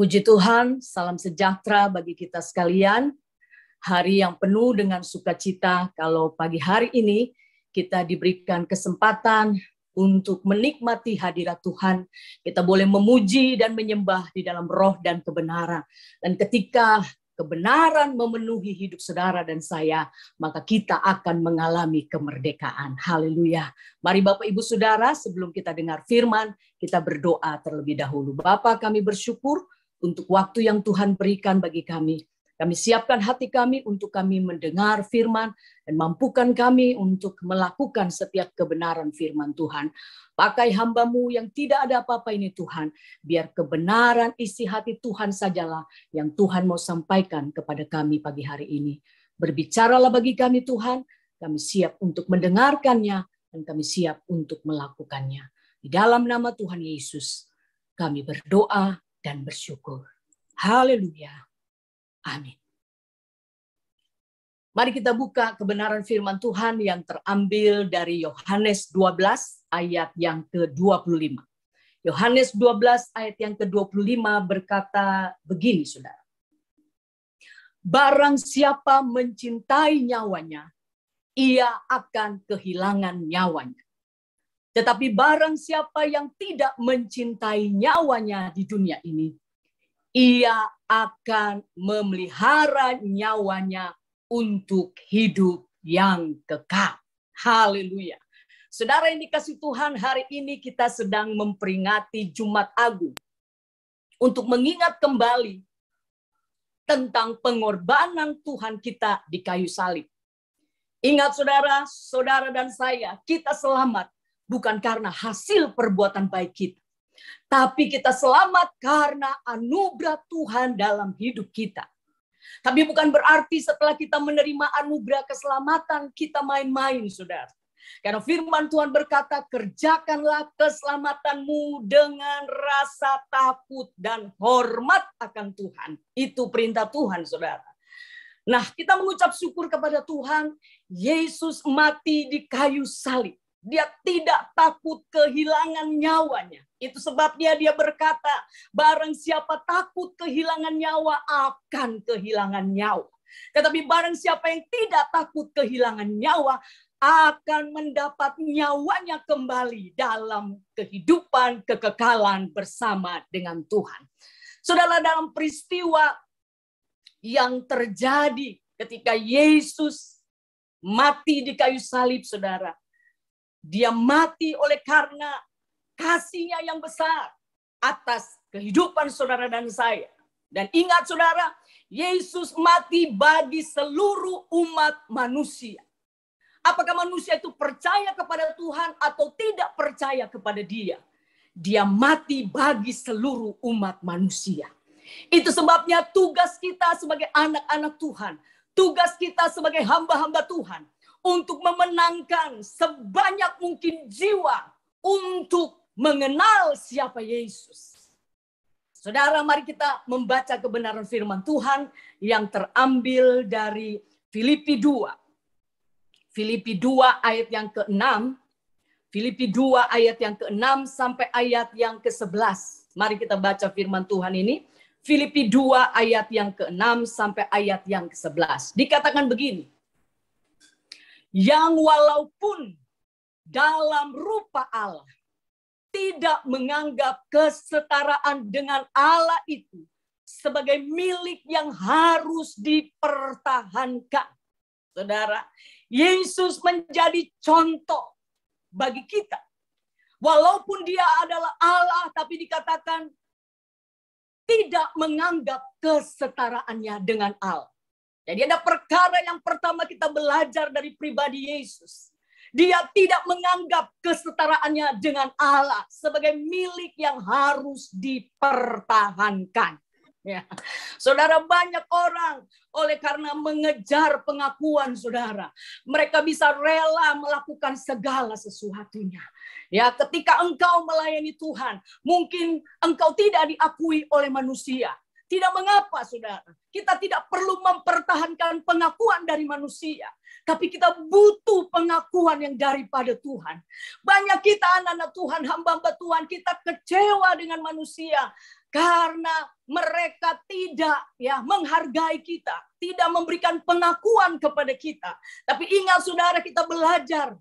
Puji Tuhan, salam sejahtera bagi kita sekalian. Hari yang penuh dengan sukacita kalau pagi hari ini kita diberikan kesempatan untuk menikmati hadirat Tuhan. Kita boleh memuji dan menyembah di dalam roh dan kebenaran. Dan ketika kebenaran memenuhi hidup saudara dan saya, maka kita akan mengalami kemerdekaan. Haleluya. Mari Bapak Ibu Saudara, sebelum kita dengar firman, kita berdoa terlebih dahulu. Bapa, kami bersyukur untuk waktu yang Tuhan berikan bagi kami. Kami siapkan hati kami untuk kami mendengar firman dan mampukan kami untuk melakukan setiap kebenaran firman Tuhan. Pakai hamba-Mu yang tidak ada apa-apa ini Tuhan. Biar kebenaran isi hati Tuhan sajalah yang Tuhan mau sampaikan kepada kami pagi hari ini. Berbicaralah bagi kami Tuhan. Kami siap untuk mendengarkannya dan kami siap untuk melakukannya. Di dalam nama Tuhan Yesus kami berdoa dan bersyukur. Haleluya. Amin. Mari kita buka kebenaran firman Tuhan yang terambil dari Yohanes 12 ayat yang ke-25. Yohanes 12 ayat yang ke-25 berkata begini, saudara. Barang siapa mencintai nyawanya, ia akan kehilangan nyawanya. Tetapi barang siapa yang tidak mencintai nyawanya di dunia ini, ia akan memelihara nyawanya untuk hidup yang kekal. Haleluya. Saudara yang dikasih Tuhan, hari ini kita sedang memperingati Jumat Agung untuk mengingat kembali tentang pengorbanan Tuhan kita di kayu salib. Ingat saudara, saudara dan saya, kita selamat bukan karena hasil perbuatan baik kita. Tapi kita selamat karena anugerah Tuhan dalam hidup kita. Tapi bukan berarti setelah kita menerima anugerah keselamatan, kita main-main, saudara. Karena firman Tuhan berkata, kerjakanlah keselamatanmu dengan rasa takut dan hormat akan Tuhan. Itu perintah Tuhan, saudara. Nah, kita mengucap syukur kepada Tuhan, Yesus mati di kayu salib. Dia tidak takut kehilangan nyawanya. Itu sebabnya dia berkata, barang siapa takut kehilangan nyawa akan kehilangan nyawa. Tetapi barang siapa yang tidak takut kehilangan nyawa akan mendapat nyawanya kembali dalam kehidupan kekekalan bersama dengan Tuhan. Saudara, dalam peristiwa yang terjadi ketika Yesus mati di kayu salib, saudara, dia mati oleh karena kasih-Nya yang besar atas kehidupan saudara dan saya. Dan ingat saudara, Yesus mati bagi seluruh umat manusia. Apakah manusia itu percaya kepada Tuhan atau tidak percaya kepada Dia? Dia mati bagi seluruh umat manusia. Itu sebabnya tugas kita sebagai anak-anak Tuhan, tugas kita sebagai hamba-hamba Tuhan, untuk memenangkan sebanyak mungkin jiwa untuk mengenal siapa Yesus. Saudara, mari kita membaca kebenaran firman Tuhan yang terambil dari Filipi 2. Filipi 2 ayat yang ke-6. Filipi 2 ayat yang ke-6 sampai ayat yang ke-11. Mari kita baca firman Tuhan ini. Filipi 2 ayat yang ke-6 sampai ayat yang ke-11. Dikatakan begini. Yang walaupun dalam rupa Allah tidak menganggap kesetaraan dengan Allah itu sebagai milik yang harus dipertahankan. Saudara, Yesus menjadi contoh bagi kita. Walaupun dia adalah Allah, tapi dikatakan tidak menganggap kesetaraannya dengan Allah. Jadi ada perkara yang pertama kita belajar dari pribadi Yesus. Dia tidak menganggap kesetaraannya dengan Allah sebagai milik yang harus dipertahankan. Ya. Saudara, banyak orang oleh karena mengejar pengakuan saudara, mereka bisa rela melakukan segala sesuatunya. Ya, ketika engkau melayani Tuhan, mungkin engkau tidak diakui oleh manusia. Tidak mengapa, saudara. Kita tidak perlu mempertahankan pengakuan dari manusia. Tapi kita butuh pengakuan yang daripada Tuhan. Banyak kita anak-anak Tuhan, hamba-hamba Tuhan, kita kecewa dengan manusia. Karena mereka tidak menghargai kita, tidak memberikan pengakuan kepada kita. Tapi ingat saudara, kita belajar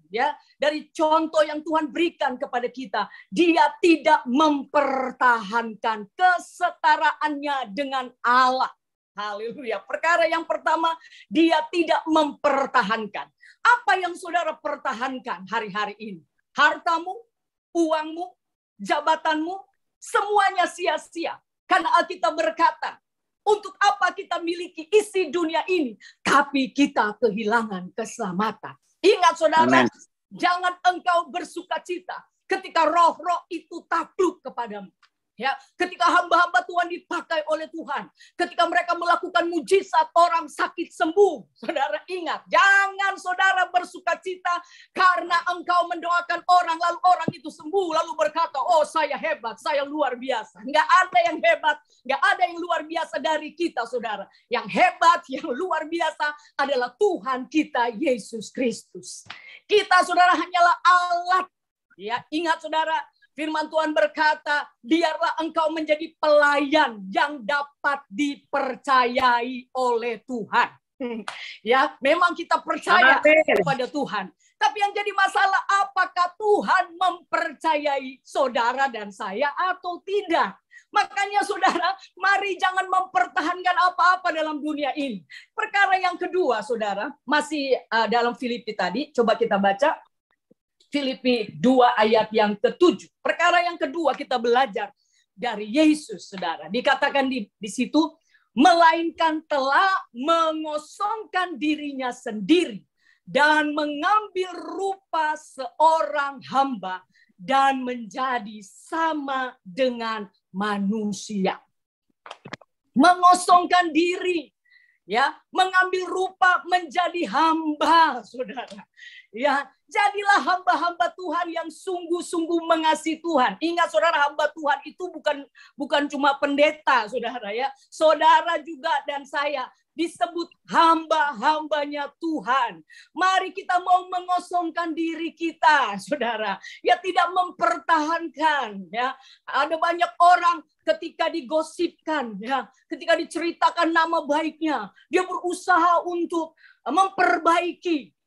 dari contoh yang Tuhan berikan kepada kita. Dia tidak mempertahankan kesetaraannya dengan Allah. Haleluya. Perkara yang pertama, dia tidak mempertahankan. Apa yang saudara pertahankan hari-hari ini? Hartamu, uangmu, jabatanmu, semuanya sia-sia. Karena Alkitab berkata, untuk apa kita miliki isi dunia ini, tapi kita kehilangan keselamatan. Ingat saudara, jangan engkau bersukacita ketika roh-roh itu takluk kepadamu. Ya, ketika hamba-hamba Tuhan dipakai oleh Tuhan, ketika mereka melakukan mujizat, orang sakit sembuh. Saudara ingat, jangan saudara bersukacita karena engkau mendoakan orang, lalu orang itu sembuh, lalu berkata, oh saya hebat, saya luar biasa. Nggak ada yang hebat, nggak ada yang luar biasa dari kita, saudara. Yang hebat, yang luar biasa adalah Tuhan kita, Yesus Kristus. Kita, saudara, hanyalah alat. Ya, ingat saudara, firman Tuhan berkata, biarlah engkau menjadi pelayan yang dapat dipercayai oleh Tuhan. Ya, memang kita percaya kepada Tuhan. Tapi yang jadi masalah, apakah Tuhan mempercayai saudara dan saya atau tidak? Makanya saudara, mari jangan mempertahankan apa-apa dalam dunia ini. Perkara yang kedua, saudara, masih dalam Filipi tadi, coba kita baca. Filipi 2 ayat yang ke-7. Perkara yang kedua kita belajar dari Yesus, saudara. Dikatakan di situ, melainkan telah mengosongkan dirinya sendiri dan mengambil rupa seorang hamba dan menjadi sama dengan manusia. Mengosongkan diri, ya, mengambil rupa menjadi hamba, saudara. Ya, jadilah hamba-hamba Tuhan yang sungguh-sungguh mengasihi Tuhan. Ingat saudara, hamba Tuhan itu bukan cuma pendeta, saudara ya. Saudara juga dan saya disebut hamba-hambanya Tuhan. Mari kita mau mengosongkan diri kita, saudara. Ya, tidak mempertahankan. Ya, ada banyak orang ketika digosipkan, ya, ketika diceritakan nama baiknya, dia berusaha untuk memperbaiki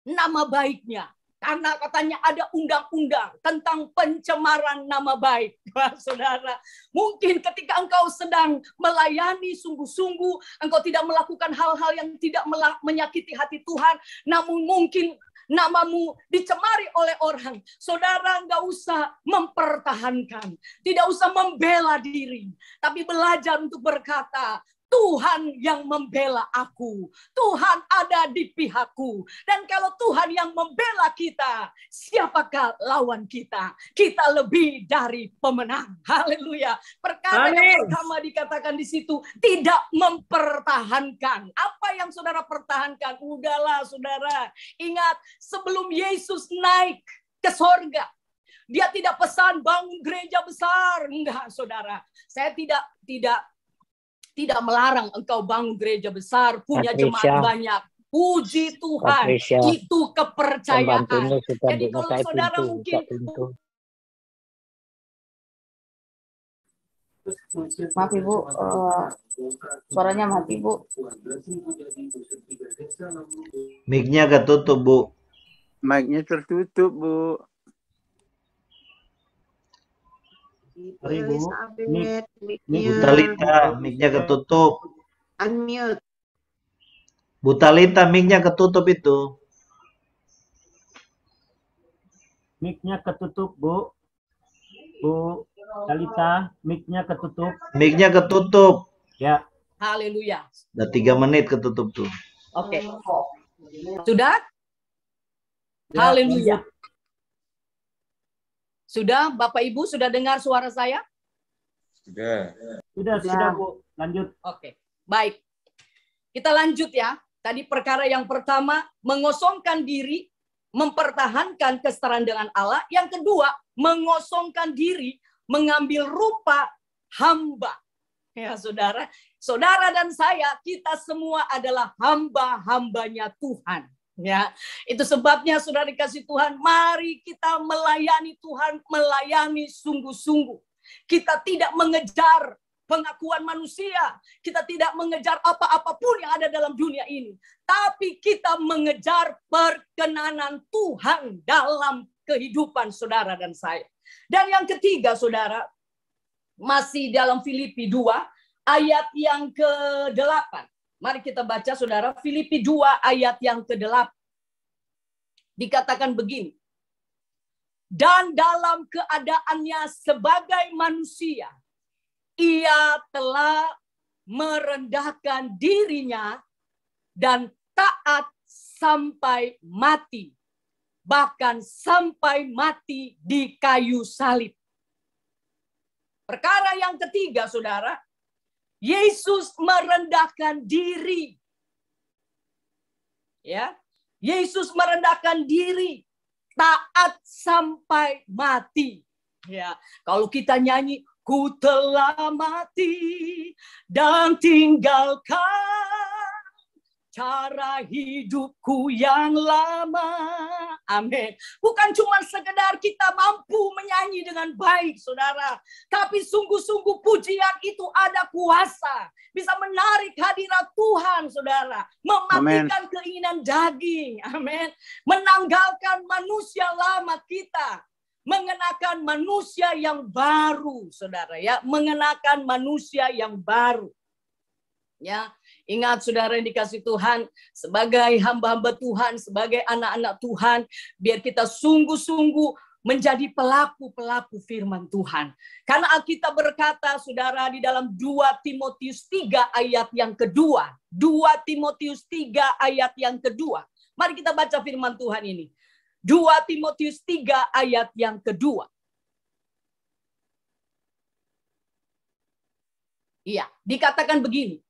nama baiknya. Karena katanya ada undang-undang tentang pencemaran nama baik. Wah, saudara, mungkin ketika engkau sedang melayani sungguh-sungguh, engkau tidak melakukan hal-hal yang tidak menyakiti hati Tuhan, namun mungkin namamu dicemari oleh orang. Saudara, enggak usah mempertahankan, tidak usah membela diri, tapi belajar untuk berkata, Tuhan yang membela aku. Tuhan ada di pihakku. Dan kalau Tuhan yang membela kita, siapakah lawan kita? Kita lebih dari pemenang. Haleluya. Perkara yang pertama dikatakan di situ, tidak mempertahankan. Apa yang saudara pertahankan? Udahlah saudara. Ingat, sebelum Yesus naik ke sorga, dia tidak pesan bangun gereja besar. Enggak, saudara. Saya tidak melarang engkau bangun gereja besar, punya jemaat banyak. Puji Tuhan, itu kepercayaan. Jadi kalau saudara mungkin... Maaf Ibu, suaranya mati Bu. Mic-nya ketutup Bu. Mic-nya tertutup Bu. Mari Bu, Bu Talita, mic-nya ketutup. Unmute. Bu Talita, mic-nya ketutup itu. Mic-nya ketutup Bu. Bu Talita, mic-nya ketutup. Mic-nya ketutup. Ya. Haleluya. Udah 3 menit ketutup tuh. Oke. Sudah? Ya, Haleluya. Sudah, Bapak Ibu sudah dengar suara saya? Sudah Bu. Lanjut. Oke, baik. Kita lanjut ya. Tadi perkara yang pertama, mengosongkan diri, mempertahankan kesetaraan dengan Allah. Yang kedua, mengosongkan diri, mengambil rupa hamba. Ya saudara, saudara dan saya, kita semua adalah hamba-hambanya Tuhan. Ya, itu sebabnya saudara dikasih Tuhan, mari kita melayani Tuhan, melayani sungguh-sungguh. Kita tidak mengejar pengakuan manusia. Kita tidak mengejar apa-apapun yang ada dalam dunia ini. Tapi kita mengejar perkenanan Tuhan dalam kehidupan saudara dan saya. Dan yang ketiga, saudara, masih dalam Filipi 2, ayat yang ke-8. Mari kita baca, saudara, Filipi 2, ayat yang ke-8. Dikatakan begini. Dan dalam keadaannya sebagai manusia, ia telah merendahkan dirinya dan taat sampai mati. Bahkan sampai mati di kayu salib. Perkara yang ketiga, saudara, Yesus merendahkan diri. Ya, Yesus merendahkan diri, taat sampai mati. Ya, kalau kita nyanyi, ku telah mati dan tinggalkan cara hidupku yang lama. Amin. Bukan cuma sekedar kita mampu menyanyi dengan baik, saudara. Tapi sungguh-sungguh pujian itu ada kuasa. Bisa menarik hadirat Tuhan, saudara. Mematikan keinginan daging. Amin. Menanggalkan manusia lama kita. Mengenakan manusia yang baru, saudara, ya, mengenakan manusia yang baru. Ya, ingat saudara yang dikasih Tuhan, sebagai hamba-hamba Tuhan, sebagai anak-anak Tuhan, biar kita sungguh-sungguh menjadi pelaku-pelaku firman Tuhan. Karena Alkitab berkata, saudara, di dalam 2 Timotius 3 ayat yang kedua. 2 Timotius 3 ayat yang kedua. Mari kita baca firman Tuhan ini. 2 Timotius 3 ayat yang kedua. Iya, dikatakan begini.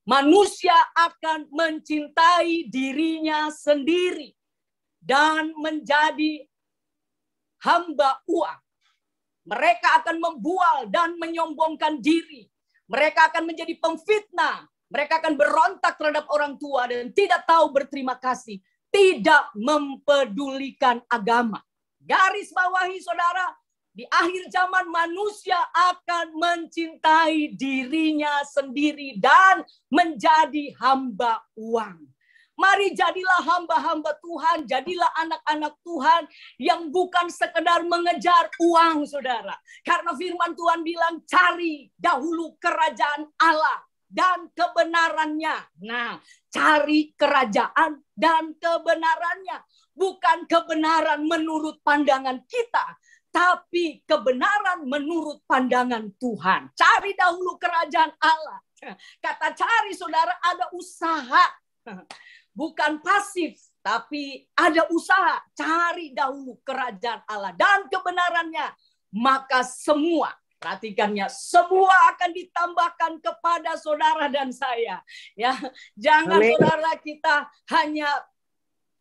Manusia akan mencintai dirinya sendiri dan menjadi hamba uang. Mereka akan membual dan menyombongkan diri. Mereka akan menjadi pemfitnah. Mereka akan berontak terhadap orang tua dan tidak tahu berterima kasih. Tidak mempedulikan agama. Garis bawahi, saudara, di akhir zaman manusia akan mencintai dirinya sendiri dan menjadi hamba uang. Mari jadilah hamba-hamba Tuhan, jadilah anak-anak Tuhan yang bukan sekedar mengejar uang, saudara. Karena firman Tuhan bilang, cari dahulu kerajaan Allah dan kebenarannya. Nah, cari kerajaan dan kebenarannya. Bukan kebenaran menurut pandangan kita, tapi kebenaran menurut pandangan Tuhan. Cari dahulu kerajaan Allah. Kata cari, saudara, ada usaha. Bukan pasif, tapi ada usaha. Cari dahulu kerajaan Allah dan kebenarannya. Maka semua, perhatikannya, semua akan ditambahkan kepada saudara dan saya. Ya, jangan saudara kita hanya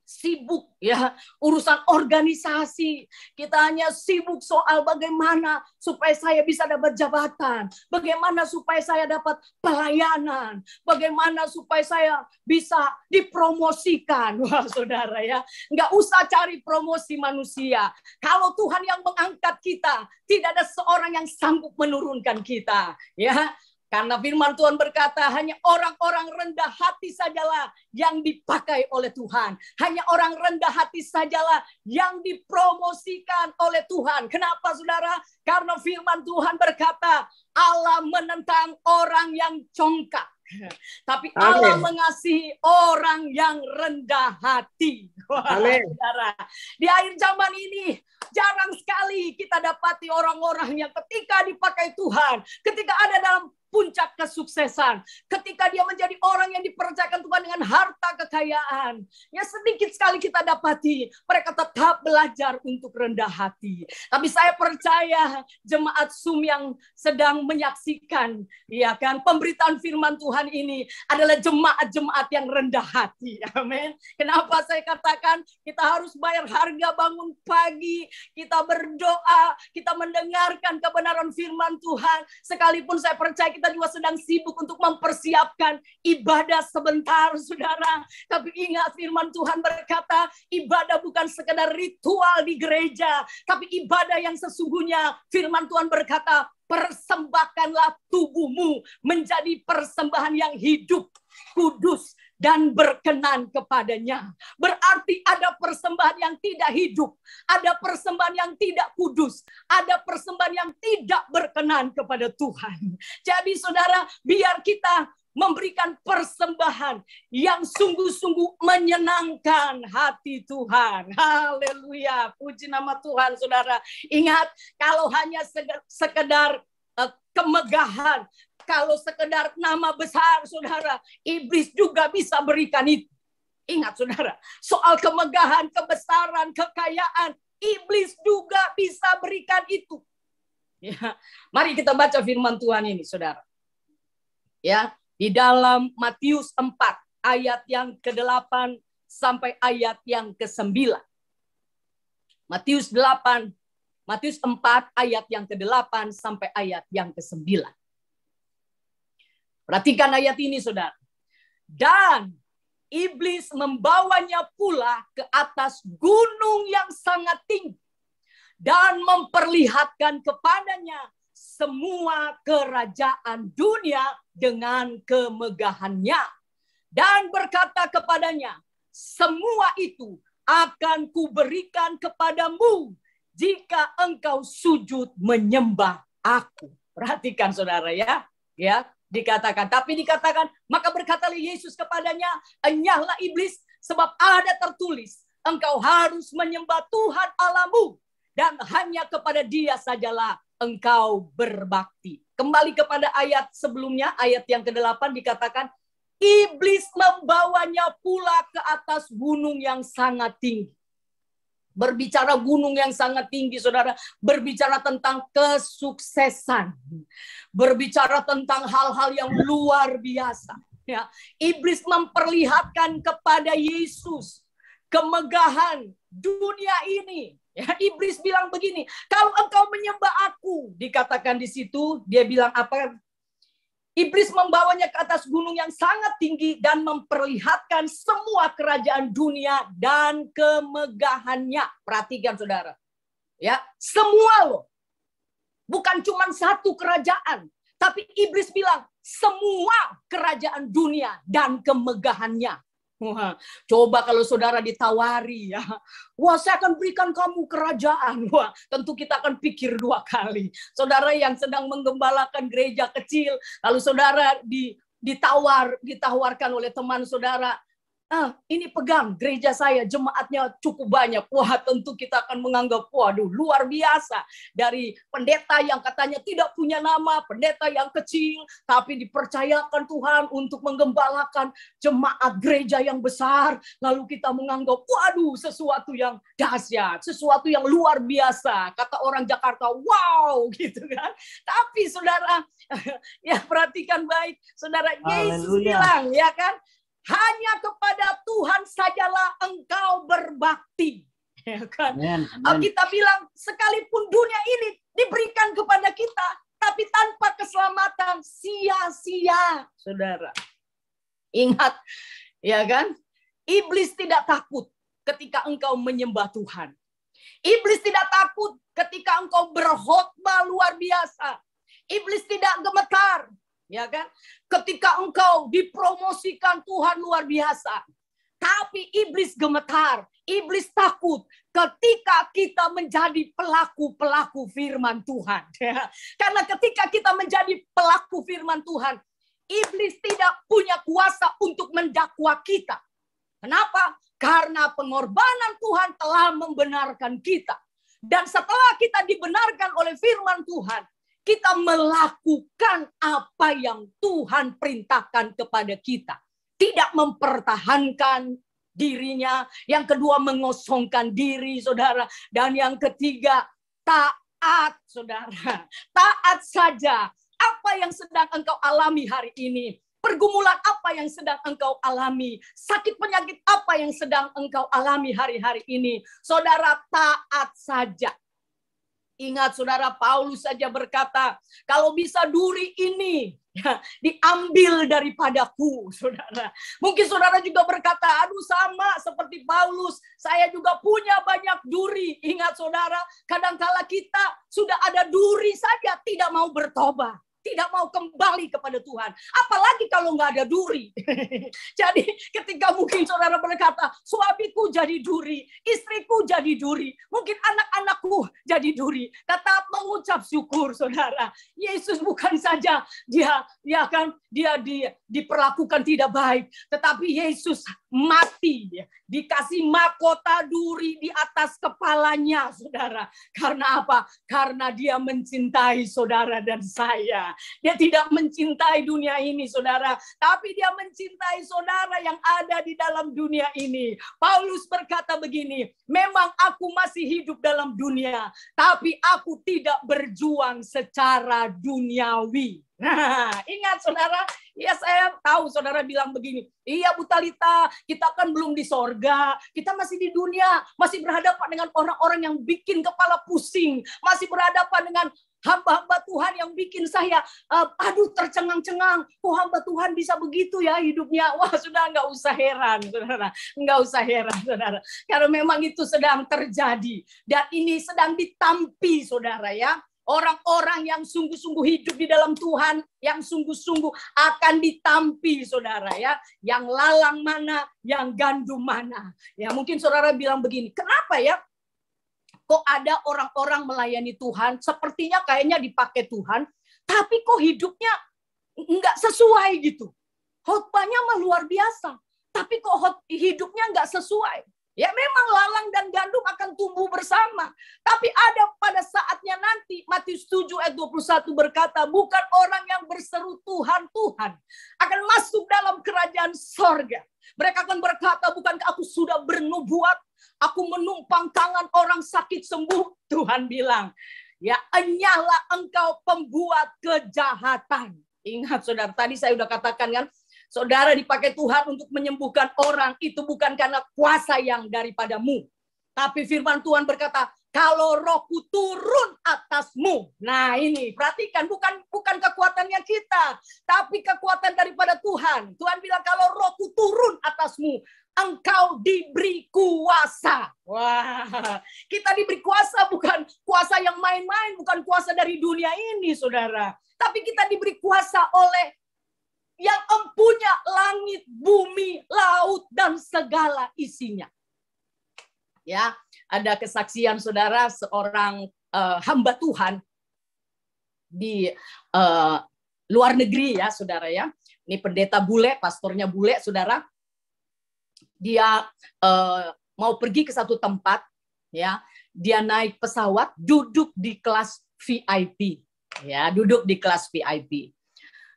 sibuk ya urusan organisasi, kita hanya sibuk soal bagaimana supaya saya bisa dapat jabatan, bagaimana supaya saya dapat pelayanan, bagaimana supaya saya bisa dipromosikan. Wah, saudara, ya, nggak usah cari promosi manusia. Kalau Tuhan yang mengangkat kita, tidak ada seorang yang sanggup menurunkan kita, ya. Karena firman Tuhan berkata, hanya orang-orang rendah hati sajalah yang dipakai oleh Tuhan. Hanya orang rendah hati sajalah yang dipromosikan oleh Tuhan. Kenapa, saudara? Karena firman Tuhan berkata, Allah menentang orang yang congkak. Tapi Allah mengasihi orang yang rendah hati. Wah, saudara, di akhir zaman ini jarang sekali kita dapati orang-orang yang ketika dipakai Tuhan, ketika ada dalam puncak kesuksesan, ketika dia menjadi orang yang dipercayakan Tuhan dengan harta kekayaan, ya sedikit sekali kita dapati mereka tetap belajar untuk rendah hati. Tapi saya percaya jemaat Zoom yang sedang menyaksikan, ya kan, pemberitaan firman Tuhan ini adalah jemaat-jemaat yang rendah hati. Amin. Kenapa saya katakan kita harus bayar harga bangun pagi, kita berdoa, kita mendengarkan kebenaran firman Tuhan, sekalipun saya percaya kita kita juga sedang sibuk untuk mempersiapkan ibadah sebentar, saudara. Tapi ingat firman Tuhan berkata, ibadah bukan sekedar ritual di gereja, tapi ibadah yang sesungguhnya. Firman Tuhan berkata, persembahkanlah tubuhmu menjadi persembahan yang hidup, kudus, dan berkenan kepadanya. Berarti ada persembahan yang tidak hidup, ada persembahan yang tidak kudus, ada persembahan yang tidak berkenan kepada Tuhan. Jadi saudara, biar kita memberikan persembahan yang sungguh-sungguh menyenangkan hati Tuhan. Haleluya, puji nama Tuhan, saudara. Ingat, kalau hanya sekedar kemegahan, kalau sekedar nama besar, saudara, iblis juga bisa berikan itu. Ingat, saudara, soal kemegahan, kebesaran, kekayaan, iblis juga bisa berikan itu. Ya, mari kita baca firman Tuhan ini, saudara. Ya, di dalam Matius 4 ayat yang ke-8 sampai ayat yang ke-9. Matius 4 ayat yang ke-8 sampai ayat yang ke-9. Perhatikan ayat ini, saudara. Dan iblis membawanya pula ke atas gunung yang sangat tinggi dan memperlihatkan kepadanya semua kerajaan dunia dengan kemegahannya. Dan berkata kepadanya, semua itu akan kuberikan kepadamu jika engkau sujud menyembah aku. Perhatikan, saudara, ya. Dikatakan, maka berkatalah Yesus kepadanya, enyahlah iblis, sebab ada tertulis, engkau harus menyembah Tuhan Allahmu, dan hanya kepada Dia sajalah engkau berbakti. Kembali kepada ayat sebelumnya, ayat yang ke-8 dikatakan, iblis membawanya pula ke atas gunung yang sangat tinggi. Berbicara gunung yang sangat tinggi, saudara, berbicara tentang kesuksesan, berbicara tentang hal-hal yang luar biasa. Ya, iblis memperlihatkan kepada Yesus kemegahan dunia ini. Ya, iblis bilang begini, kalau engkau menyembah aku, dikatakan di situ, dia bilang apa? Iblis membawanya ke atas gunung yang sangat tinggi dan memperlihatkan semua kerajaan dunia dan kemegahannya. Perhatikan, saudara. Ya, semua loh. Bukan cuma satu kerajaan, tapi iblis bilang semua kerajaan dunia dan kemegahannya. Wah, coba kalau saudara ditawari, ya, wah, saya akan berikan kamu kerajaan. Wah, tentu kita akan pikir 2 kali. Saudara yang sedang menggembalakan gereja kecil, lalu saudara ditawarkan oleh teman saudara, ini pegang gereja saya, jemaatnya cukup banyak. Wah, tentu kita akan menganggap, waduh, luar biasa. Dari pendeta yang katanya tidak punya nama, pendeta yang kecil, tapi dipercayakan Tuhan untuk menggembalakan jemaat gereja yang besar. Lalu kita menganggap, waduh, sesuatu yang dahsyat, sesuatu yang luar biasa. Kata orang Jakarta, wow, gitu kan. Tapi saudara, ya perhatikan baik, saudara, Yesus bilang, ya kan, hanya kepada Tuhan sajalah engkau berbakti. Ya kan? Kita bilang, sekalipun dunia ini diberikan kepada kita, tapi tanpa keselamatan sia-sia, saudara. Ingat, ya kan? Iblis tidak takut ketika engkau menyembah Tuhan. Iblis tidak takut ketika engkau berkhotbah luar biasa. Iblis tidak gemetar, ya kan? Ketika engkau dipromosikan Tuhan luar biasa. Tapi iblis gemetar, iblis takut ketika kita menjadi pelaku-pelaku firman Tuhan. Karena ketika kita menjadi pelaku firman Tuhan, iblis tidak punya kuasa untuk mendakwa kita. Kenapa? Karena pengorbanan Tuhan telah membenarkan kita. Dan setelah kita dibenarkan oleh firman Tuhan, kita melakukan apa yang Tuhan perintahkan kepada kita. Tidak mempertahankan dirinya. Yang kedua, mengosongkan diri, saudara. Dan yang ketiga, taat, saudara. Taat saja. Apa yang sedang engkau alami hari ini? Pergumulan apa yang sedang engkau alami? Sakit penyakit apa yang sedang engkau alami hari-hari ini? Saudara, taat saja. Ingat, saudara, Paulus saja berkata, kalau bisa duri ini, ya, diambil daripadaku, saudara. Mungkin saudara juga berkata, aduh sama seperti Paulus, saya juga punya banyak duri. Ingat saudara, kadangkala kita sudah ada duri saja tidak mau bertobat, tidak mau kembali kepada Tuhan. Apalagi kalau nggak ada duri. Jadi ketika mungkin saudara berkata, suamiku jadi duri, istriku jadi duri, mungkin anak-anakku jadi duri. Tetap mengucap syukur, saudara. Yesus bukan saja dia diperlakukan tidak baik, tetapi Yesus mati, dikasih mahkota duri di atas kepalanya, saudara. Karena apa? Karena dia mencintai saudara dan saya. Dia tidak mencintai dunia ini, saudara, tapi dia mencintai saudara yang ada di dalam dunia ini. Paulus berkata begini, memang aku masih hidup dalam dunia, tapi aku tidak berjuang secara duniawi. Nah, ingat saudara, ya saya tahu saudara bilang begini, iya Bu Talita, kita kan belum di sorga, kita masih di dunia, masih berhadapan dengan orang-orang yang bikin kepala pusing, masih berhadapan dengan hamba-hamba Tuhan yang bikin saya, aduh tercengang-cengang, kok hamba Tuhan bisa begitu ya hidupnya. Wah sudah nggak usah heran, saudara. Nggak usah heran, saudara. Karena memang itu sedang terjadi. Dan ini sedang ditampi, saudara ya. Orang-orang yang sungguh-sungguh hidup di dalam Tuhan, yang sungguh-sungguh akan ditampi, saudara ya. Yang lalang mana, yang gandum mana. Ya mungkin saudara bilang begini, kenapa ya? Kok ada orang-orang melayani Tuhan, sepertinya kayaknya dipakai Tuhan, tapi kok hidupnya nggak sesuai gitu. Khotbahnya mah luar biasa, tapi kok hidupnya nggak sesuai. Ya memang lalang dan gandum akan tumbuh bersama. Tapi ada pada saatnya nanti, Matius 7 ayat 21 berkata, bukan orang yang berseru Tuhan, Tuhan akan masuk dalam kerajaan sorga. Mereka akan berkata, bukankah aku sudah bernubuat? Aku menumpang tangan orang sakit sembuh. Tuhan bilang, ya enyalah engkau pembuat kejahatan. Ingat saudara, tadi saya sudah katakan kan, saudara dipakai Tuhan untuk menyembuhkan orang, itu bukan karena kuasa yang daripadamu. Tapi firman Tuhan berkata, kalau rohku turun atasmu. Nah ini, perhatikan, bukan kekuatannya kita, tapi kekuatan daripada Tuhan. Tuhan bilang, kalau rohku turun atasmu, engkau diberi kuasa. Wah, kita diberi kuasa, bukan kuasa yang main-main, bukan kuasa dari dunia ini, saudara. Tapi kita diberi kuasa oleh yang empunya langit, bumi, laut, dan segala isinya. Ya, ada kesaksian saudara seorang hamba Tuhan di luar negeri ya, saudara ya. Ini pendeta bule, pastornya bule, saudara. Dia mau pergi ke satu tempat, ya. Dia naik pesawat, duduk di kelas VIP, ya, duduk di kelas VIP.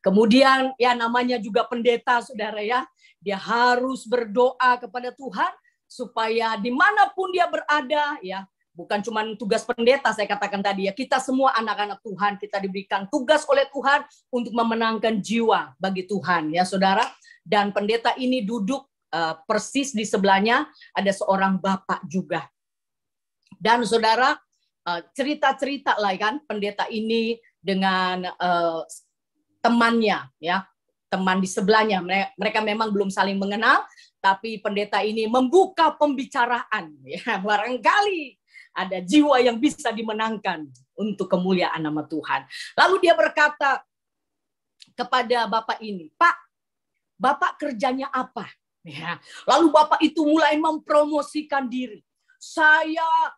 Kemudian ya namanya juga pendeta, saudara ya. Dia harus berdoa kepada Tuhan supaya dimanapun dia berada, ya, bukan cuma tugas pendeta, saya katakan tadi ya, kita semua anak-anak Tuhan, kita diberikan tugas oleh Tuhan untuk memenangkan jiwa bagi Tuhan, ya saudara. Dan pendeta ini duduk persis di sebelahnya ada seorang bapak juga. Dan saudara, cerita-cerita lah kan, pendeta ini dengan temannya, ya, teman di sebelahnya, mereka memang belum saling mengenal, tapi pendeta ini membuka pembicaraan, ya, barangkali ada jiwa yang bisa dimenangkan untuk kemuliaan nama Tuhan. Lalu dia berkata kepada bapak ini, Pak, bapak kerjanya apa? Ya, lalu bapak itu mulai mempromosikan diri. Saya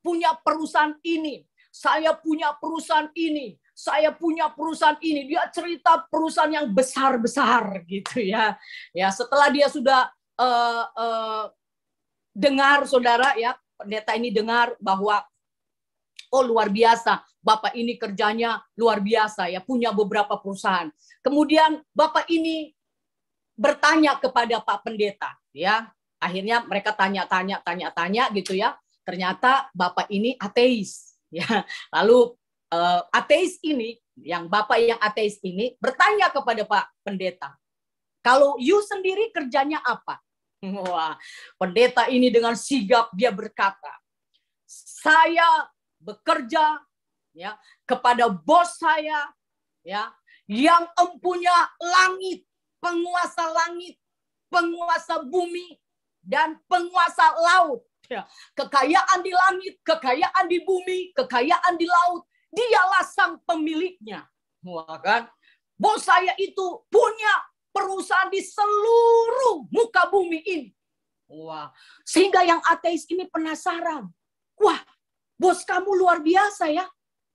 punya perusahaan ini, saya punya perusahaan ini. Saya punya perusahaan ini. Dia cerita perusahaan yang besar-besar gitu ya. Ya, setelah dia sudah dengar, saudara ya, pendeta ini dengar bahwa oh luar biasa, bapak ini kerjanya luar biasa ya, punya beberapa perusahaan. Kemudian bapak ini bertanya kepada Pak Pendeta, ya. Akhirnya mereka tanya gitu ya. Ternyata bapak ini ateis, ya. Lalu ateis ini, yang bapak yang ateis ini bertanya kepada Pak Pendeta, kalau you sendiri kerjanya apa? Wah, pendeta ini dengan sigap dia berkata, saya bekerja ya kepada bos saya ya, yang empunya langit, penguasa bumi, dan penguasa laut. Ya. Kekayaan di langit, kekayaan di bumi, kekayaan di laut. Dialah sang pemiliknya. Wah, kan? Bos saya itu punya perusahaan di seluruh muka bumi ini. Wah, sehingga yang ateis ini penasaran. Wah, bos kamu luar biasa ya.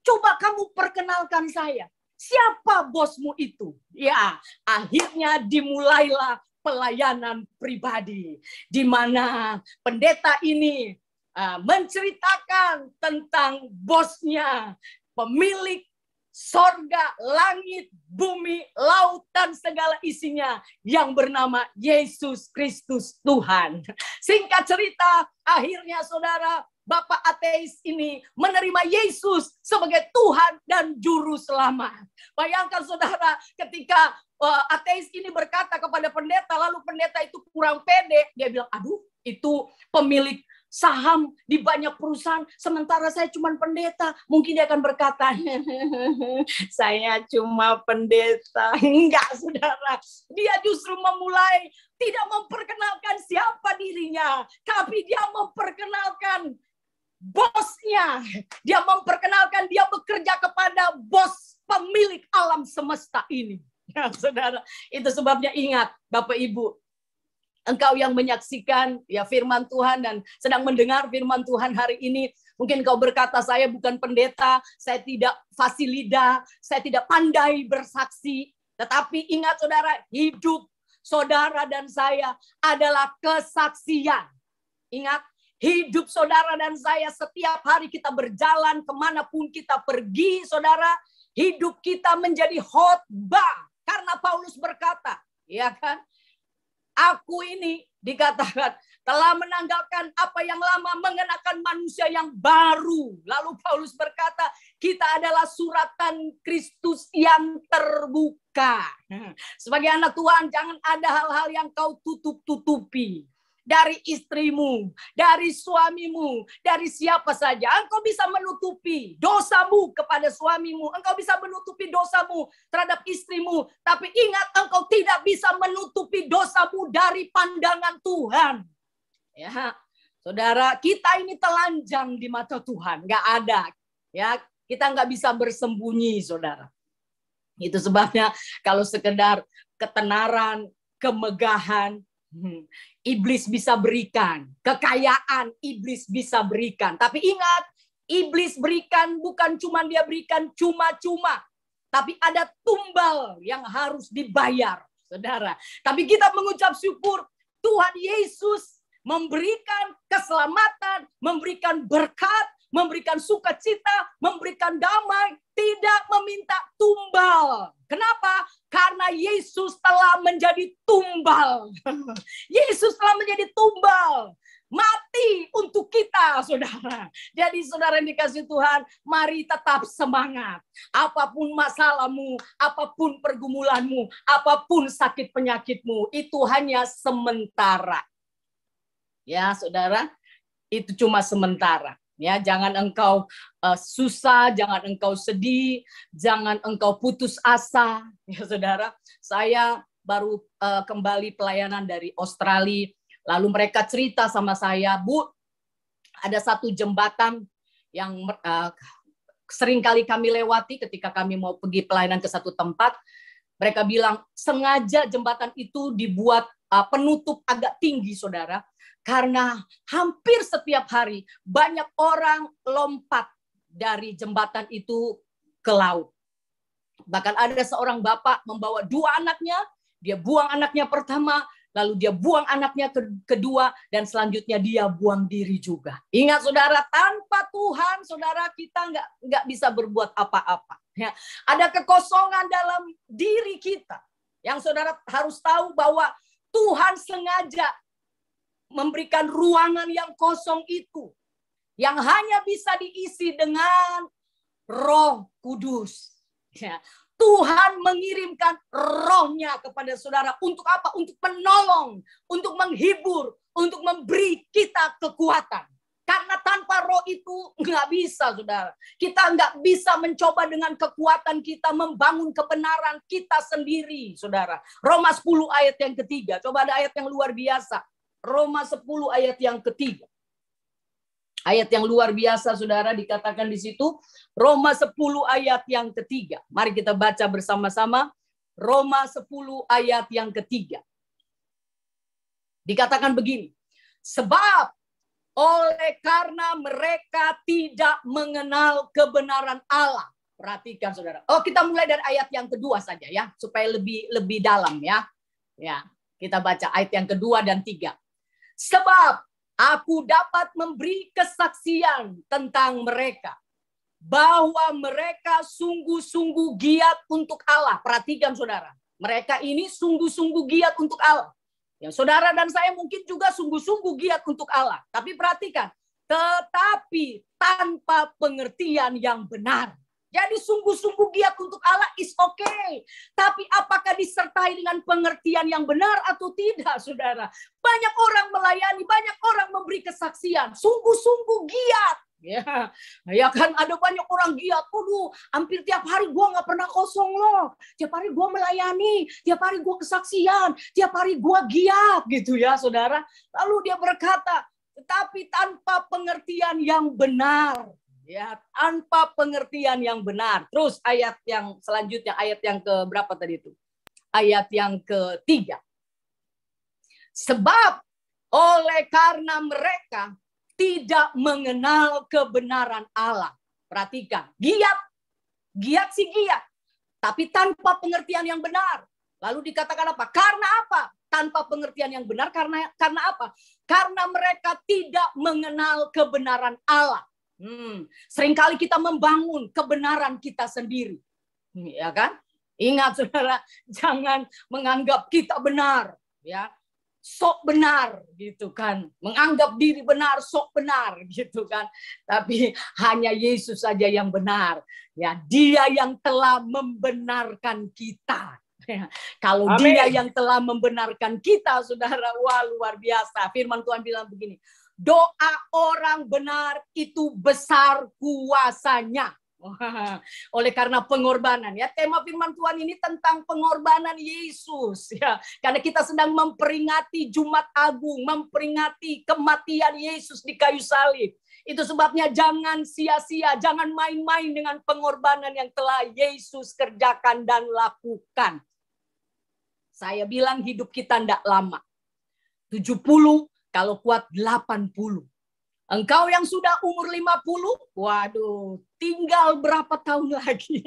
Coba kamu perkenalkan saya. Siapa bosmu itu? Ya, akhirnya dimulailah pelayanan pribadi. Di mana pendeta ini menceritakan tentang bosnya, pemilik sorga, langit, bumi, laut, dan segala isinya yang bernama Yesus Kristus Tuhan. Singkat cerita, akhirnya saudara, Bapak ateis ini menerima Yesus sebagai Tuhan dan Juru Selamat. Bayangkan saudara, ketika ateis ini berkata kepada pendeta, lalu pendeta itu kurang pede. Dia bilang, aduh, itu pemilik saham di banyak perusahaan, sementara saya cuma pendeta. Mungkin dia akan berkata, saya cuma pendeta. Enggak, saudara. Dia justru memulai tidak memperkenalkan siapa dirinya, tapi dia memperkenalkan bosnya. Dia memperkenalkan dia bekerja kepada bos pemilik alam semesta ini. Ya, saudara, itu sebabnya ingat, Bapak Ibu, engkau yang menyaksikan ya firman Tuhan dan sedang mendengar firman Tuhan hari ini, mungkin kau berkata, saya bukan pendeta, saya tidak fasilida, saya tidak pandai bersaksi. Tetapi ingat saudara, hidup saudara dan saya adalah kesaksian. Ingat, hidup saudara dan saya setiap hari kita berjalan kemanapun kita pergi, saudara, hidup kita menjadi khotbah. Karena Paulus berkata, ya kan, aku ini dikatakan telah menanggalkan apa yang lama, mengenakan manusia yang baru. Lalu Paulus berkata, kita adalah suratan Kristus yang terbuka. Sebagai anak Tuhan, jangan ada hal-hal yang kau tutup-tutupi. Dari istrimu, dari suamimu, dari siapa saja. Engkau bisa menutupi dosamu kepada suamimu. Engkau bisa menutupi dosamu terhadap istrimu. Tapi ingat, engkau tidak bisa menutupi dosamu dari pandangan Tuhan. Ya, saudara, kita ini telanjang di mata Tuhan. Nggak ada. Ya, kita nggak bisa bersembunyi, saudara. Itu sebabnya kalau sekedar ketenaran, kemegahan, iblis bisa berikan, kekayaan iblis bisa berikan. Tapi ingat, iblis berikan bukan cuma dia berikan cuma-cuma, tapi ada tumbal yang harus dibayar, saudara. Tapi kita mengucap syukur, Tuhan Yesus memberikan keselamatan, memberikan berkat, memberikan sukacita, memberikan damai, tidak meminta tumbal. Kenapa? Karena Yesus telah menjadi tumbal. Yesus telah menjadi tumbal. Mati untuk kita, saudara. Jadi saudara yang dikasih Tuhan, mari tetap semangat. Apapun masalahmu, apapun pergumulanmu, apapun sakit penyakitmu, itu hanya sementara. Ya, saudara, itu cuma sementara. Ya, jangan engkau susah, jangan engkau sedih, jangan engkau putus asa. Ya, saudara, saya baru kembali pelayanan dari Australia, lalu mereka cerita sama saya, Bu, ada satu jembatan yang sering kali kami lewati ketika kami mau pergi pelayanan ke satu tempat. Mereka bilang sengaja jembatan itu dibuat penutup agak tinggi, saudara. Karena hampir setiap hari banyak orang lompat dari jembatan itu ke laut. Bahkan ada seorang bapak membawa 2 anaknya, dia buang anaknya pertama, lalu dia buang anaknya kedua, dan selanjutnya dia buang diri juga. Ingat saudara, tanpa Tuhan, saudara, kita nggak bisa berbuat apa-apa. Ya, ada kekosongan dalam diri kita. Yang saudara harus tahu bahwa Tuhan sengaja memberikan ruangan yang kosong itu, yang hanya bisa diisi dengan Roh Kudus. Ya. Tuhan mengirimkan rohnya kepada saudara. Untuk apa? Untuk menolong, untuk menghibur, untuk memberi kita kekuatan. Karena tanpa roh itu nggak bisa, saudara. Kita nggak bisa mencoba dengan kekuatan kita membangun kebenaran kita sendiri, saudara. Roma 10 ayat yang ketiga. Coba ada ayat yang luar biasa. Roma 10 ayat yang ketiga. Ayat yang luar biasa, saudara, dikatakan di situ. Roma 10 ayat yang ketiga. Mari kita baca bersama-sama. Roma 10 ayat yang ketiga. Dikatakan begini. Sebab oleh karena mereka tidak mengenal kebenaran Allah. Perhatikan, saudara. Oh, kita mulai dari ayat yang kedua saja ya, supaya lebih dalam ya. Ya, kita baca ayat yang kedua dan tiga. Sebab aku dapat memberi kesaksian tentang mereka, bahwa mereka sungguh-sungguh giat untuk Allah. Perhatikan, saudara. Mereka ini sungguh-sungguh giat untuk Allah. Ya, saudara dan saya mungkin juga sungguh-sungguh giat untuk Allah. Tapi perhatikan, tetapi tanpa pengertian yang benar. Jadi sungguh-sungguh giat untuk Allah is okay. Tapi apakah disertai dengan pengertian yang benar atau tidak, saudara? Banyak orang melayani, banyak orang memberi kesaksian. Sungguh-sungguh giat. Ya kan, ada banyak orang giat. Waduh, hampir tiap hari gue nggak pernah kosong loh. Tiap hari gue melayani, tiap hari gue kesaksian, tiap hari gue giat gitu ya, saudara. Lalu dia berkata, tetapi tanpa pengertian yang benar. Ya, tanpa pengertian yang benar. Terus ayat yang selanjutnya, ayat yang ke berapa tadi itu? Ayat yang ketiga. Sebab oleh karena mereka tidak mengenal kebenaran Allah. Perhatikan, giat sih giat, tapi tanpa pengertian yang benar. Lalu dikatakan apa? Karena apa? Tanpa pengertian yang benar, karena apa? Karena mereka tidak mengenal kebenaran Allah. Seringkali kita membangun kebenaran kita sendiri, ya kan? Ingat, saudara, jangan menganggap kita benar, ya. Sok benar gitu kan, menganggap diri benar, sok benar gitu kan, tapi hanya Yesus saja yang benar, ya. Dia yang telah membenarkan kita, ya. Kalau Amin. Dia yang telah membenarkan kita, saudara, wah, luar biasa. Firman Tuhan bilang begini, doa orang benar itu besar kuasanya. Oleh karena pengorbanan, ya, tema firman Tuhan ini tentang pengorbanan Yesus, ya, karena kita sedang memperingati Jumat Agung, memperingati kematian Yesus di kayu salib. Itu sebabnya jangan sia-sia, jangan main-main dengan pengorbanan yang telah Yesus kerjakan dan lakukan. Saya bilang hidup kita tidak lama, 70, kalau kuat 80. Engkau yang sudah umur 50, waduh, tinggal berapa tahun lagi?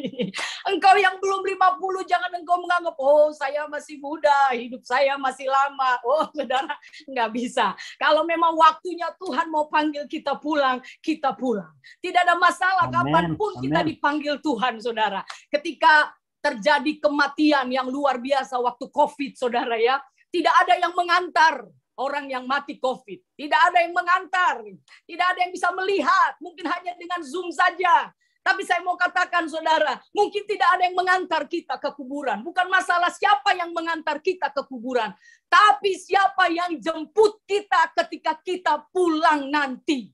Engkau yang belum 50, jangan engkau menganggap, oh saya masih muda, hidup saya masih lama. Oh, saudara, nggak bisa. Kalau memang waktunya Tuhan mau panggil kita pulang, kita pulang. Tidak ada masalah, kapanpun kita dipanggil Tuhan, saudara. Ketika terjadi kematian yang luar biasa waktu COVID, saudara, ya, tidak ada yang mengantar orang yang mati COVID. Tidak ada yang mengantar. Tidak ada yang bisa melihat. Mungkin hanya dengan Zoom saja. Tapi saya mau katakan, saudara, mungkin tidak ada yang mengantar kita ke kuburan. Bukan masalah siapa yang mengantar kita ke kuburan. Tapi siapa yang jemput kita ketika kita pulang nanti.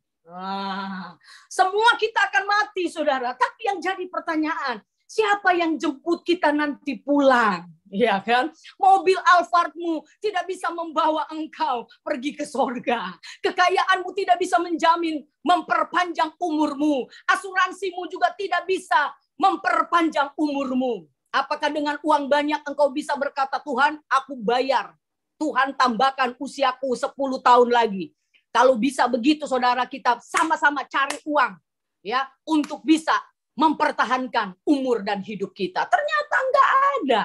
Semua kita akan mati, saudara. Tapi yang jadi pertanyaan, siapa yang jemput kita nanti pulang? Ya kan? Mobil Alphardmu tidak bisa membawa engkau pergi ke sorga. Kekayaanmu tidak bisa menjamin memperpanjang umurmu. Asuransimu juga tidak bisa memperpanjang umurmu. Apakah dengan uang banyak engkau bisa berkata, Tuhan, aku bayar. Tuhan, tambahkan usiaku 10 tahun lagi. Kalau bisa begitu, saudara, kita sama-sama cari uang, ya, untuk bisa mempertahankan umur dan hidup kita. Ternyata enggak ada.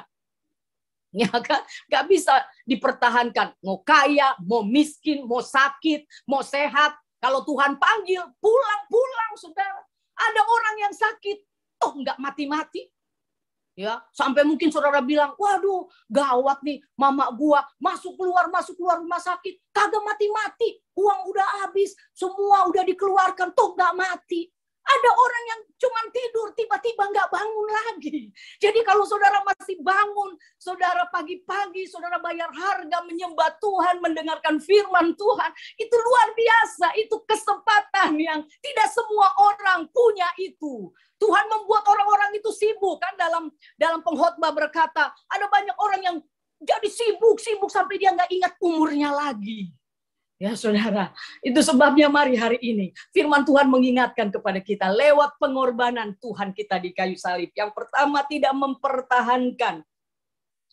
Ya kan? Gak bisa dipertahankan. Mau kaya, mau miskin, mau sakit, mau sehat. Kalau Tuhan panggil, pulang, saudara. Ada orang yang sakit, nggak mati-mati. Ya, sampai mungkin saudara bilang, waduh, gawat nih, mama gua masuk keluar rumah sakit, kagak mati-mati. Uang udah habis, semua udah dikeluarkan, nggak mati. Ada orang yang cuma tidur, tiba-tiba nggak bangun lagi. Jadi kalau saudara masih bangun, saudara pagi-pagi, saudara bayar harga menyembah Tuhan, mendengarkan firman Tuhan, itu luar biasa. Itu kesempatan yang tidak semua orang punya itu. Tuhan membuat orang-orang itu sibuk. Kan dalam pengkhotbah berkata, ada banyak orang yang jadi sibuk sampai dia nggak ingat umurnya lagi. Ya saudara, itu sebabnya mari hari ini firman Tuhan mengingatkan kepada kita lewat pengorbanan Tuhan kita di kayu salib. Yang pertama, tidak mempertahankan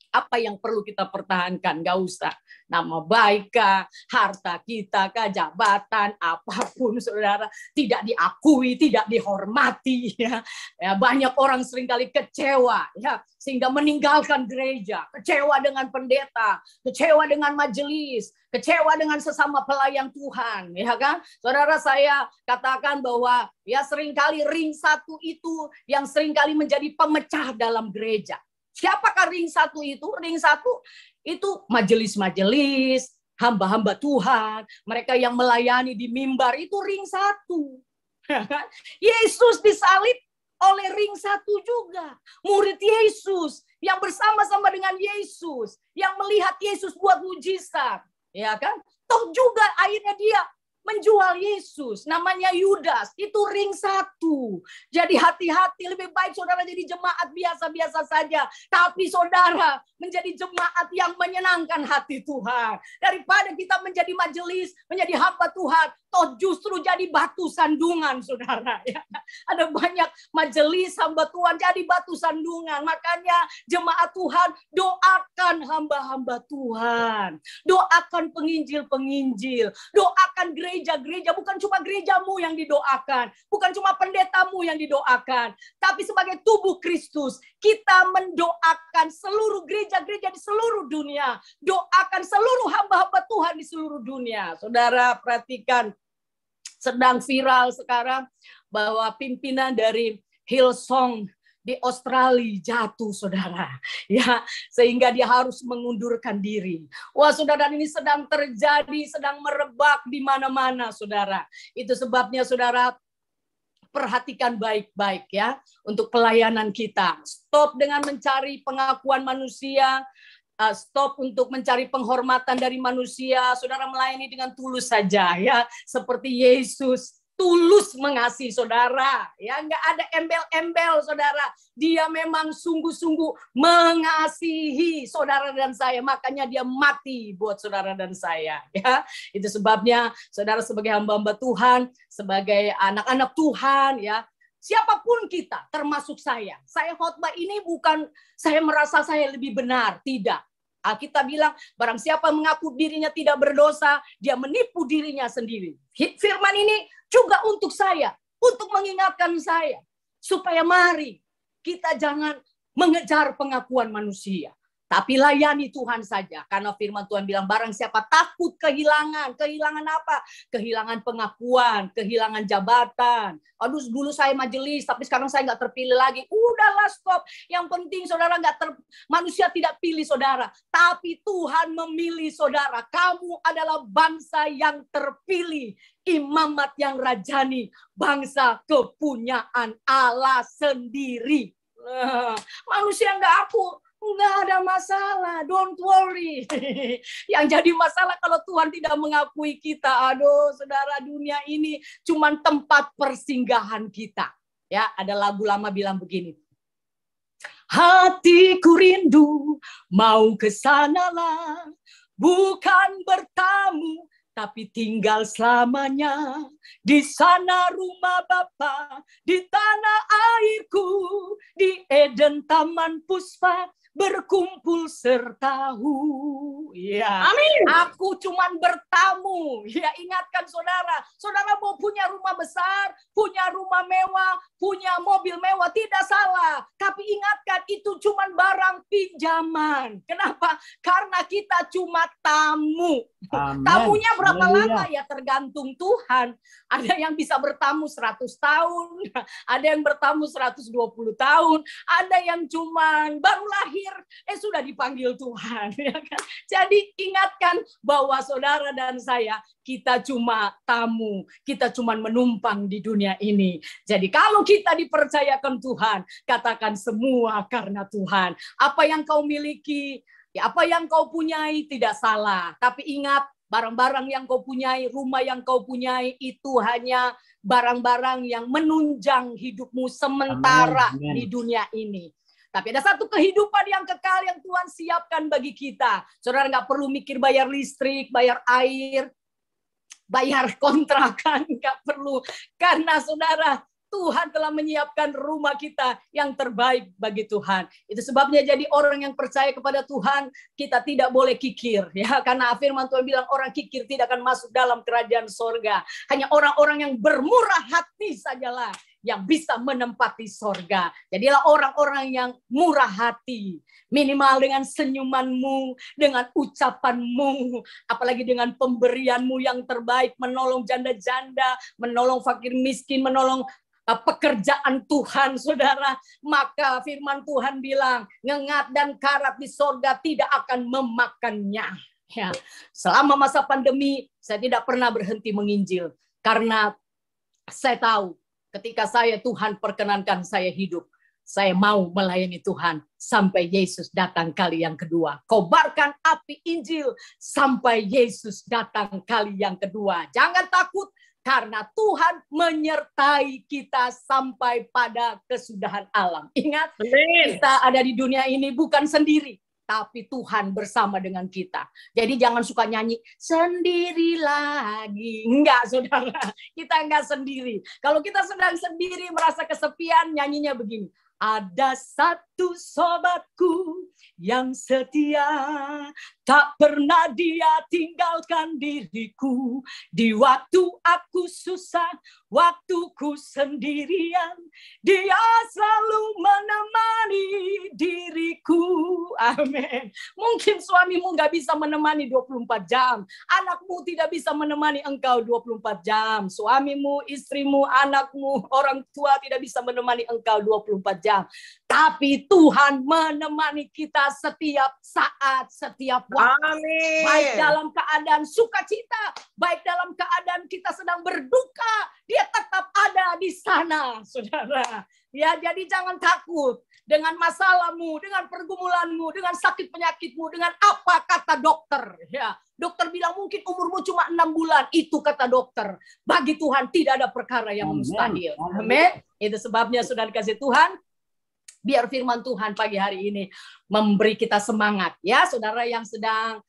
apa yang perlu kita pertahankan. Gak usah nama baik kah, harta kita kah, jabatan, apapun saudara. Tidak diakui, tidak dihormati. Ya, banyak orang seringkali kecewa, ya, sehingga meninggalkan gereja. Kecewa dengan pendeta, kecewa dengan majelis, kecewa dengan sesama pelayan Tuhan, ya kan? Saudara, saya katakan bahwa ya seringkali ring satu itu yang seringkali menjadi pemecah dalam gereja. Siapakah ring satu itu? Ring satu itu majelis-majelis, hamba-hamba Tuhan, mereka yang melayani di mimbar, itu ring satu. Ya kan? Yesus disalib oleh ring satu juga. Murid Yesus yang bersama-sama dengan Yesus, yang melihat Yesus buat mujizat. Ya kan? Toh juga akhirnya dia menjual Yesus, namanya Yudas, itu ring satu. Jadi hati-hati, lebih baik saudara jadi jemaat biasa-biasa saja, tapi saudara menjadi jemaat yang menyenangkan hati Tuhan, daripada kita menjadi majelis, menjadi hamba Tuhan, toh justru jadi batu sandungan, saudara. Ya. Ada banyak majelis hamba Tuhan jadi batu sandungan. Makanya jemaat Tuhan, doakan hamba-hamba Tuhan, doakan penginjil-penginjil, doakan gereja-gereja. Bukan cuma gerejamu yang didoakan, bukan cuma pendetamu yang didoakan, tapi sebagai tubuh Kristus, kita mendoakan seluruh gereja-gereja di seluruh dunia, doakan seluruh hamba-hamba Tuhan di seluruh dunia. Saudara perhatikan, sedang viral sekarang bahwa pimpinan dari Hillsong di Australia jatuh, saudara. Ya, sehingga dia harus mengundurkan diri. Wah, saudara, ini sedang terjadi, sedang merebak di mana-mana, saudara. Itu sebabnya, saudara, perhatikan baik-baik ya untuk pelayanan kita. Stop dengan mencari pengakuan manusia. Stop untuk mencari penghormatan dari manusia. Saudara melayani dengan tulus saja ya, seperti Yesus tulus mengasihi saudara. Ya, nggak ada embel-embel, saudara. Dia memang sungguh-sungguh mengasihi saudara dan saya, makanya dia mati buat saudara dan saya. Ya, itu sebabnya saudara sebagai hamba-hamba Tuhan, sebagai anak-anak Tuhan, ya. Siapapun kita, termasuk saya khotbah ini bukan saya merasa saya lebih benar, tidak. Alkitab bilang, barang siapa mengaku dirinya tidak berdosa, dia menipu dirinya sendiri. Firman ini juga untuk saya, untuk mengingatkan saya, supaya mari kita jangan mengejar pengakuan manusia, tapi layani Tuhan saja. Karena firman Tuhan bilang, barang siapa takut kehilangan apa? Kehilangan pengakuan, kehilangan jabatan. Aduh, dulu saya majelis, tapi sekarang saya nggak terpilih lagi. Udahlah, stop. Yang penting saudara manusia tidak pilih saudara, tapi Tuhan memilih saudara. Kamu adalah bangsa yang terpilih, imamat yang rajani, bangsa kepunyaan Allah sendiri. Manusia nggak ada masalah, don't worry. Yang jadi masalah kalau Tuhan tidak mengakui kita. Aduh, saudara, dunia ini cuma tempat persinggahan kita. Ya, ada lagu lama bilang begini. Hatiku rindu mau ke sanalah, bukan bertamu, tapi tinggal selamanya. Di sana rumah Bapa, di tanah airku, di Eden taman puspa, berkumpul sertahu. Ya, amin. Aku cuman bertamu. Ya, ingatkan saudara. Saudara mau punya rumah besar, punya rumah mewah, punya mobil mewah, tidak salah. Tapi ingatkan, itu cuman barang pinjaman. Kenapa? Karena kita cuma tamu. Amen. Tamunya berapa lama? Ya tergantung Tuhan. Ada yang bisa bertamu 100 tahun, ada yang bertamu 120 tahun, ada yang cuman baru lahir, sudah dipanggil Tuhan. Ya kan? Jadi ingatkan bahwa saudara dan saya, kita cuma tamu, kita cuma menumpang di dunia ini. Jadi kalau kita dipercayakan Tuhan, katakan semua karena Tuhan. Apa yang kau miliki, apa yang kau punyai tidak salah. Tapi ingat, barang-barang yang kau punyai, rumah yang kau punyai, itu hanya barang-barang yang menunjang hidupmu sementara Amin. di dunia ini. Tapi ada satu kehidupan yang kekal yang Tuhan siapkan bagi kita. Saudara nggak perlu mikir bayar listrik, bayar air, bayar kontrakan, nggak perlu. Karena saudara, Tuhan telah menyiapkan rumah kita yang terbaik bagi Tuhan. Itu sebabnya jadi orang yang percaya kepada Tuhan, kita tidak boleh kikir. Ya, karena firman Tuhan bilang orang kikir tidak akan masuk dalam kerajaan sorga. Hanya orang-orang yang bermurah hati sajalah yang bisa menempati sorga. Jadilah orang-orang yang murah hati. Minimal dengan senyumanmu, dengan ucapanmu, apalagi dengan pemberianmu yang terbaik, menolong janda-janda, menolong fakir miskin, menolong pekerjaan Tuhan, saudara. Maka firman Tuhan bilang, ngengat dan karat di sorga tidak akan memakannya. Ya. Selama masa pandemi, saya tidak pernah berhenti menginjil. Karena saya tahu, ketika Tuhan perkenankan saya hidup, saya mau melayani Tuhan sampai Yesus datang kali yang kedua. Kobarkan api Injil sampai Yesus datang kali yang kedua. Jangan takut, karena Tuhan menyertai kita sampai pada kesudahan alam. Ingat, kita ada di dunia ini bukan sendiri, tapi Tuhan bersama dengan kita. Jadi jangan suka nyanyi sendiri lagi. Enggak, saudara. Kita enggak sendiri. Kalau kita sedang sendiri, merasa kesepian, nyanyinya begini. Ada satu sobatku yang setia, tak pernah dia tinggalkan diriku. Di waktu aku susah, waktuku sendirian, dia selalu menemani diriku. Amin. Mungkin suamimu nggak bisa menemani 24 jam. Anakmu tidak bisa menemani engkau 24 jam. Suamimu, istrimu, anakmu, orang tua tidak bisa menemani engkau 24 jam. Tapi Tuhan menemani kita setiap saat, setiap waktu. Amin. Baik dalam keadaan sukacita, baik dalam keadaan kita sedang berduka, dia tetap ada di sana, saudara. Ya, jadi jangan takut dengan masalahmu, dengan pergumulanmu, dengan sakit penyakitmu, dengan apa kata dokter. Ya, dokter bilang mungkin umurmu cuma 6 bulan, itu kata dokter. Bagi Tuhan tidak ada perkara yang mustahil. Amin. Itu sebabnya saudara kasih Tuhan, biar firman Tuhan pagi hari ini memberi kita semangat. Ya, saudara yang sedang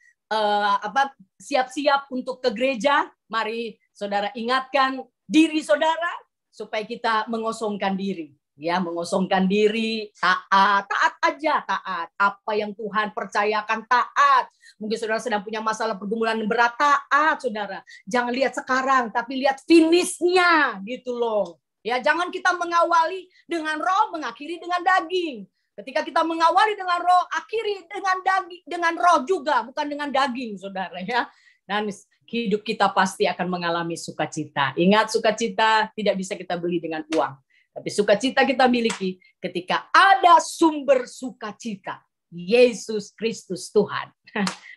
siap-siap untuk ke gereja, mari saudara ingatkan diri saudara supaya kita mengosongkan diri. Ya, mengosongkan diri, taat aja, taat. Apa yang Tuhan percayakan, taat. Mungkin saudara sedang punya masalah pergumulan berat, taat, saudara. Jangan lihat sekarang, tapi lihat finishnya, gitu loh. Ya, jangan kita mengawali dengan roh, mengakhiri dengan daging. Ketika kita mengawali dengan roh, akhiri dengan daging, dengan roh juga, bukan dengan daging, saudara. Ya, dan hidup kita pasti akan mengalami sukacita. Ingat, sukacita tidak bisa kita beli dengan uang. Tapi sukacita kita miliki ketika ada sumber sukacita. Yesus Kristus Tuhan.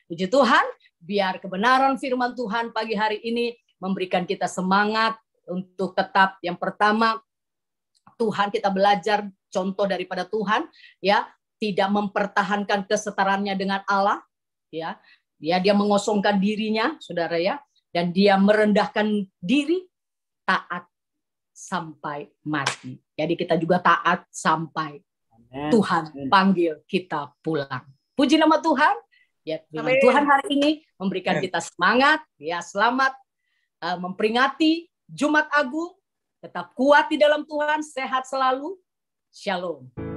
Puji Tuhan, biar kebenaran firman Tuhan pagi hari ini memberikan kita semangat untuk tetap, yang pertama, Tuhan, kita belajar contoh daripada Tuhan, ya, tidak mempertahankan kesetaraannya dengan Allah, ya. Dia mengosongkan dirinya, saudara, ya, dan dia merendahkan diri, taat sampai mati. Jadi kita juga taat sampai Tuhan panggil kita pulang. Puji nama Tuhan. Ya, Tuhan hari ini memberikan kita semangat. Ya, selamat memperingati Jumat Agung. Tetap kuat di dalam Tuhan, sehat selalu. Shalom.